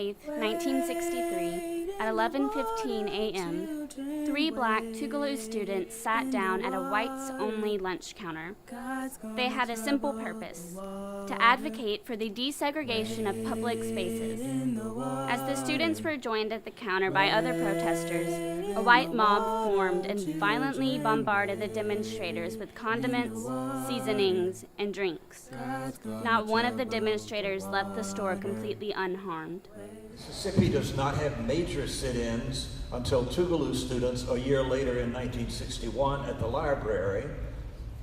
8th, 1963, at 11:15 a.m., 3 black Tougaloo students sat down at a whites-only lunch counter. They had a simple purpose: to advocate for the desegregation of public spaces. As the students were joined at the counter by other protesters, a white mob formed and violently bombarded the demonstrators with condiments, seasonings, and drinks. Not one of the demonstrators left the store completely unharmed. Mississippi does not have major sit-ins until Tougaloo students a year later in 1961 at the library,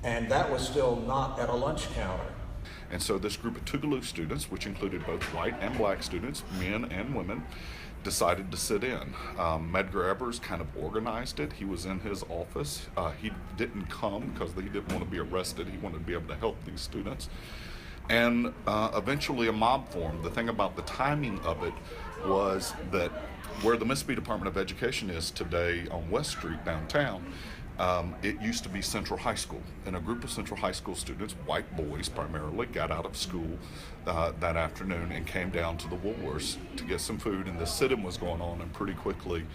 and that was still not at a lunch counter. And so this group of Tougaloo students, which included both white and black students, men and women, decided to sit in. Medgar Evers kind of organized it. He was in his office. He didn't come because he didn't want to be arrested. He wanted to be able to help these students. And eventually a mob formed. The thing about the timing of it was that where the Mississippi Department of Education is today on West Street downtown, it used to be Central High School. And a group of Central High School students, white boys primarily, got out of school that afternoon and came down to the Woolworths to get some food. And the sit-in was going on, and pretty quickly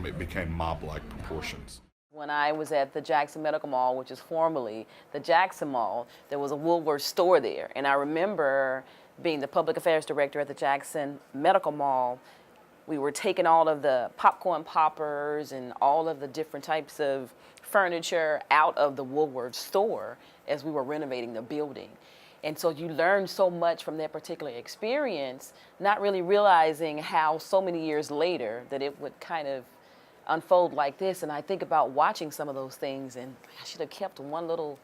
it became mob-like proportions. When I was at the Jackson Medical Mall, which is formerly the Jackson Mall, there was a Woolworth store there. And I remember being the public affairs director at the Jackson Medical Mall. We were taking all of the popcorn poppers and all of the different types of furniture out of the Woolworth store as we were renovating the building. And so you learn so much from that particular experience, not really realizing how so many years later that it would kind of unfold like this. And I think about watching some of those things, and I should have kept one little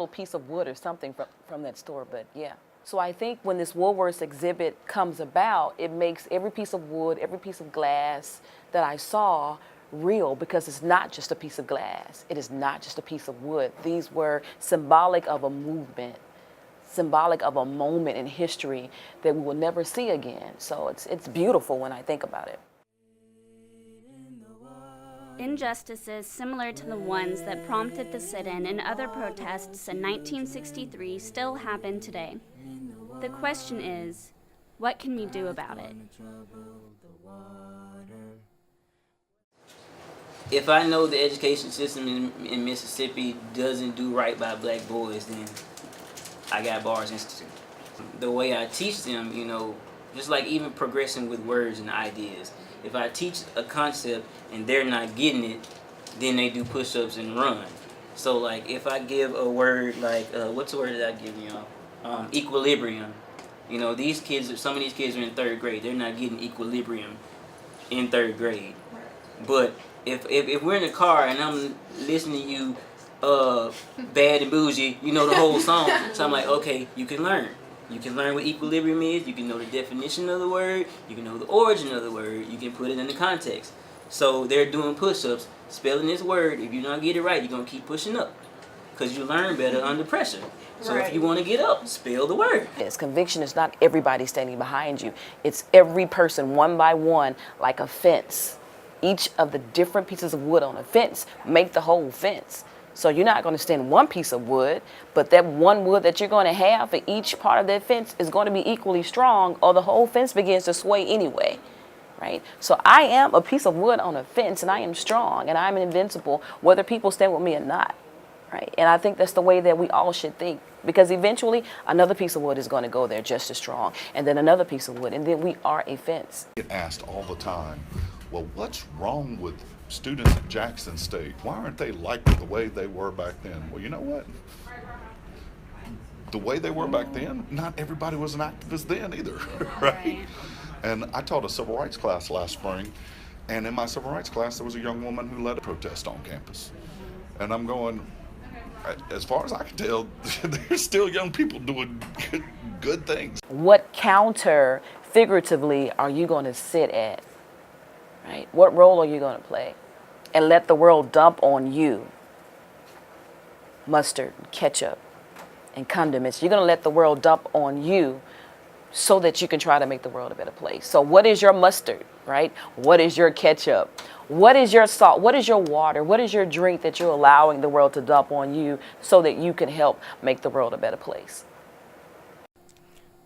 piece of wood or something from that store, but yeah. So I think when this Woolworths exhibit comes about, it makes every piece of wood, every piece of glass that I saw real, because it's not just a piece of glass. It is not just a piece of wood. These were symbolic of a movement, symbolic of a moment in history that we will never see again. So it's beautiful when I think about it. Injustices similar to the ones that prompted the sit-in and other protests in 1963 still happen today. The question is, what can we do about it? If I know the education system in Mississippi doesn't do right by black boys, then I got Bars Institute. The way I teach them, just like even progressing with words and ideas. If I teach a concept and they're not getting it, then they do push-ups and run. So like if I give a word like, what's the word that I give y'all? Equilibrium. These kids, some of these kids are in 3rd grade. They're not getting equilibrium in 3rd grade. But if we're in the car and I'm listening to you, Bad and Bougie, the whole song. So I'm like, okay, you can learn. You can learn what equilibrium is, you can know the definition of the word, you can know the origin of the word, you can put it in the context. So they're doing push-ups, spelling this word. If you don't get it right, you're going to keep pushing up because you learn better under pressure. So if you want to get up, spell the word. Yes, conviction is not everybody standing behind you. It's every person one by one, like a fence. Each of the different pieces of wood on a fence make the whole fence. So you're not going to stand one piece of wood, but that one wood that you're going to have for each part of that fence is going to be equally strong, or the whole fence begins to sway anyway, right? So I am a piece of wood on a fence, and I am strong, and I'm invincible, whether people stand with me or not, right? And I think that's the way that we all should think, because eventually another piece of wood is going to go there just as strong, and then another piece of wood, and then we are a fence. I get asked all the time, well, what's wrong with students at Jackson State? Why aren't they like the way they were back then? Well, you know what? The way they were back then, not everybody was an activist then either, right? And I taught a civil rights class last spring, and in my civil rights class, there was a young woman who led a protest on campus. And I'm going, as far as I can tell, there's still young people doing good things. What counter, figuratively, are you going to sit at? Right? What role are you going to play? And let the world dump on you mustard, ketchup, and condiments. You're going to let the world dump on you so that you can try to make the world a better place. So what is your mustard, right? What is your ketchup? What is your salt? What is your water? What is your drink that you're allowing the world to dump on you so that you can help make the world a better place?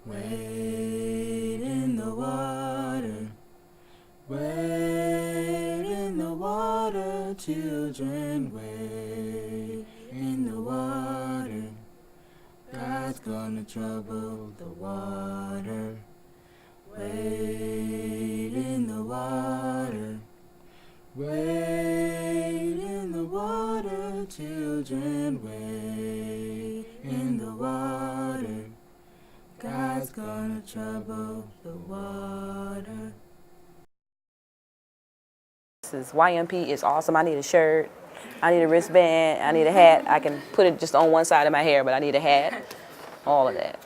Wade in the water. children wade in the water. God's gonna trouble the water. Wade in the water. Wade in the water, children, wade in the water. God's gonna trouble the water. This YMP is awesome. I need a shirt, I need a wristband, I need a hat. I can put it just on one side of my hair, but I need a hat, all of that.